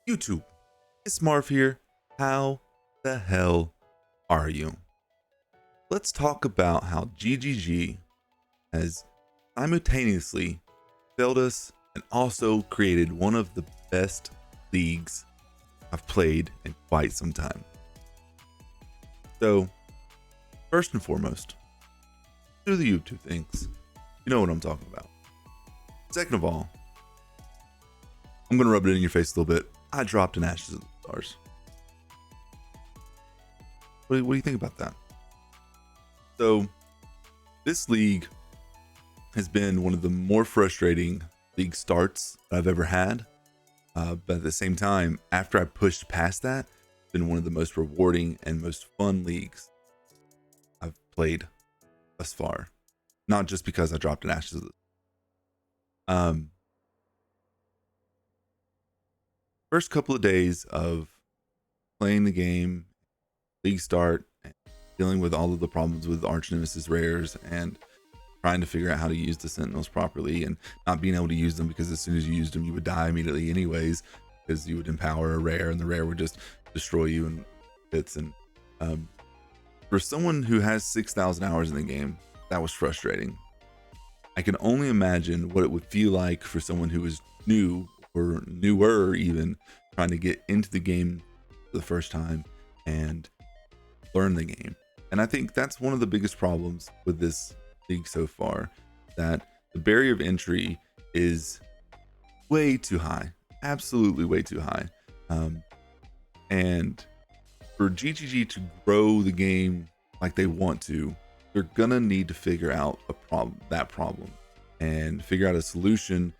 YouTube, it's Marv here. How the hell are you? Let's talk about how GGG has simultaneously failed us and also created one of the best leagues I've played in quite some time. So, first and foremost, do the YouTube things. You know what I'm talking about. Second of all, I'm going to rub it in your face a little bit. I dropped in Ashes of the Stars. What do you think about that? So, this league has been one of the more frustrating league starts I've ever had. But at the same time, after I pushed past that, it's been one of the most rewarding and most fun leagues I've played thus far. Not just because I dropped in Ashes. First couple of days of playing the game, league start, and dealing with all of the problems with Arch Nemesis rares and trying to figure out how to use the Sentinels properly and not being able to use them because as soon as you used them, you would die immediately anyways because you would empower a rare and the rare would just destroy you in bits. And for someone who has 6,000 hours in the game, that was frustrating. I can only imagine what it would feel like for someone who is new or newer even trying to get into the game for the first time and learn the game. And I think that's one of the biggest problems with this league so far, that the barrier of entry is way too high, absolutely way too high. And for GGG to grow the game like they want to, they're gonna need to figure out that problem and figure out a solution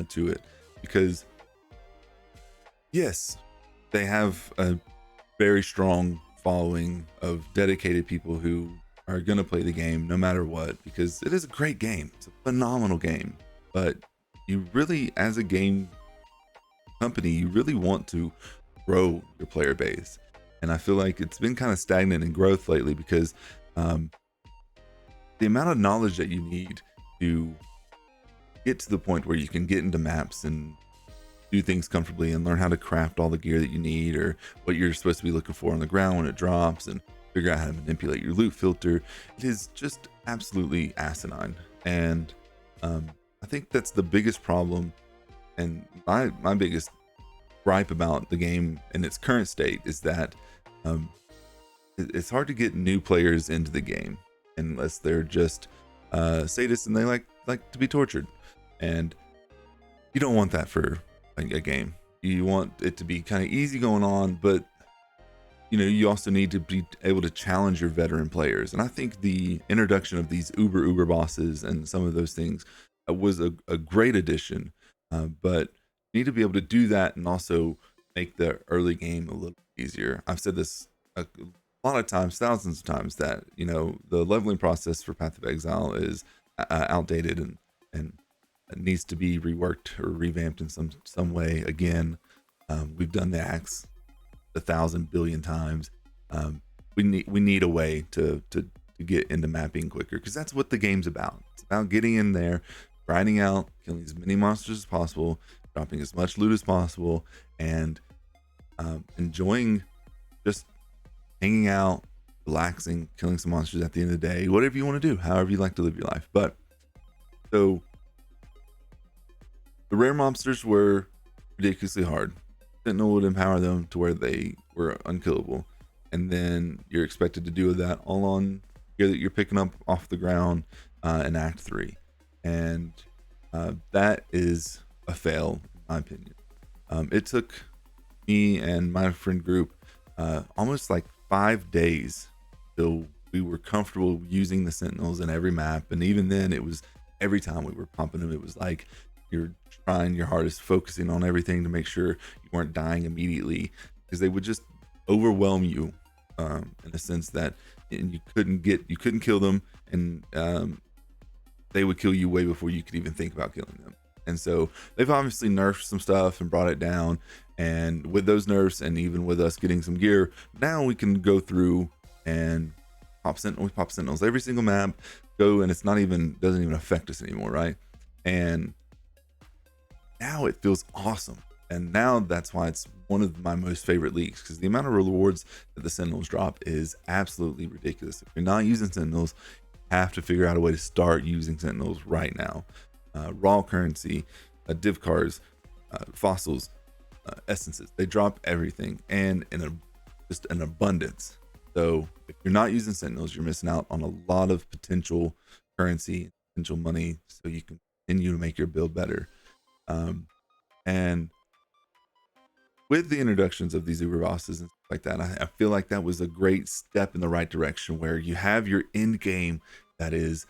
to it. Because yes, they have a very strong following of dedicated people who are going to play the game no matter what, because it is a great game. It's a phenomenal game. But you really, as a game company, you really want to grow your player base. And I feel like it's been kind of stagnant in growth lately because the amount of knowledge that you need to get to the point where you can get into maps and do things comfortably and learn how to craft all the gear that you need or what you're supposed to be looking for on the ground when it drops and figure out how to manipulate your loot filter. It is just absolutely asinine. And I think that's the biggest problem and my biggest gripe about the game in its current state is that it's hard to get new players into the game unless they're just sadists and they like to be tortured. And you don't want that for a game. You want it to be kind of easy going on, but you know, you also need to be able to challenge your veteran players. And I think the introduction of these uber bosses and some of those things was a great addition, but you need to be able to do that and also make the early game a little easier. I've said this a lot of times, thousands of times, that you know the leveling process for Path of Exile is outdated and it needs to be reworked or revamped in some way. Again, we've done the axe 1,000 billion times. We need a way to get into mapping quicker, because that's what the game's about. It's about getting in there, grinding out, killing as many monsters as possible, dropping as much loot as possible, and enjoying just hanging out, relaxing, killing some monsters at the end of the day, whatever you want to do, however you like to live your life. But so the rare monsters were ridiculously hard. Sentinel would empower them to where they were unkillable, and then you're expected to do that all on gear that you're picking up off the ground in Act 3, and that is a fail in my opinion. It took me and my friend group almost like 5 days till we were comfortable using the Sentinels in every map, and even then it was every time we were pumping them, it was like you're trying your hardest, focusing on everything to make sure you weren't dying immediately, because they would just overwhelm you in a sense that you couldn't kill them, and they would kill you way before you could even think about killing them. And so they've obviously nerfed some stuff and brought it down, and with those nerfs and even with us getting some gear, now we can go through and pop sentinels every single map, go, and doesn't even affect us anymore, right? And now it feels awesome. And now that's why it's one of my most favorite leagues, because the amount of rewards that the Sentinels drop is absolutely ridiculous. If you're not using Sentinels, you have to figure out a way to start using Sentinels right now. Raw currency, div cards, fossils, essences, they drop everything, and in just an abundance. So if you're not using Sentinels, you're missing out on a lot of potential currency, potential money, so you can continue to make your build better. And with the introductions of these Uber bosses and stuff like that, I feel like that was a great step in the right direction, where you have your end game that is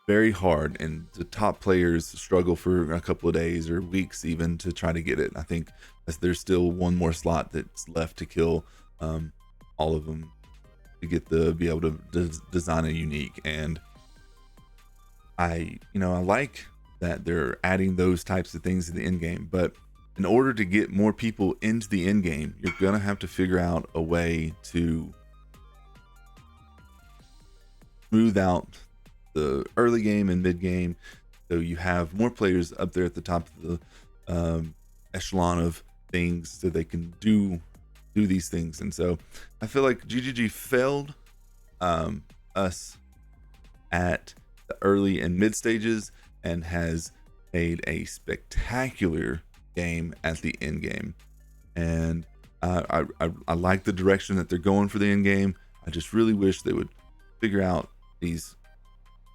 very hard, and the top players struggle for a couple of days or weeks even to try to get it. I think there's still one more slot that's left to kill all of them to get be able to design a unique. And I like that they're adding those types of things to the end game, but in order to get more people into the end game, you're gonna have to figure out a way to smooth out the early game and mid game, so you have more players up there at the top of the echelon of things, so they can do these things. And so I feel like GGG failed us at the early and mid stages, and has made a spectacular game at the end game. And I like the direction that they're going for the end game. I just really wish they would figure out these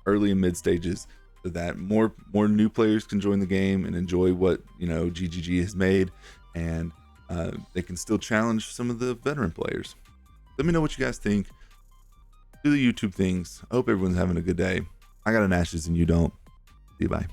early and mid stages, so that more new players can join the game and enjoy what GGG has made, and they can still challenge some of the veteran players. Let me know what you guys think. Do the YouTube things. I hope everyone's having a good day. I got an Ashes and you don't. See you, bye.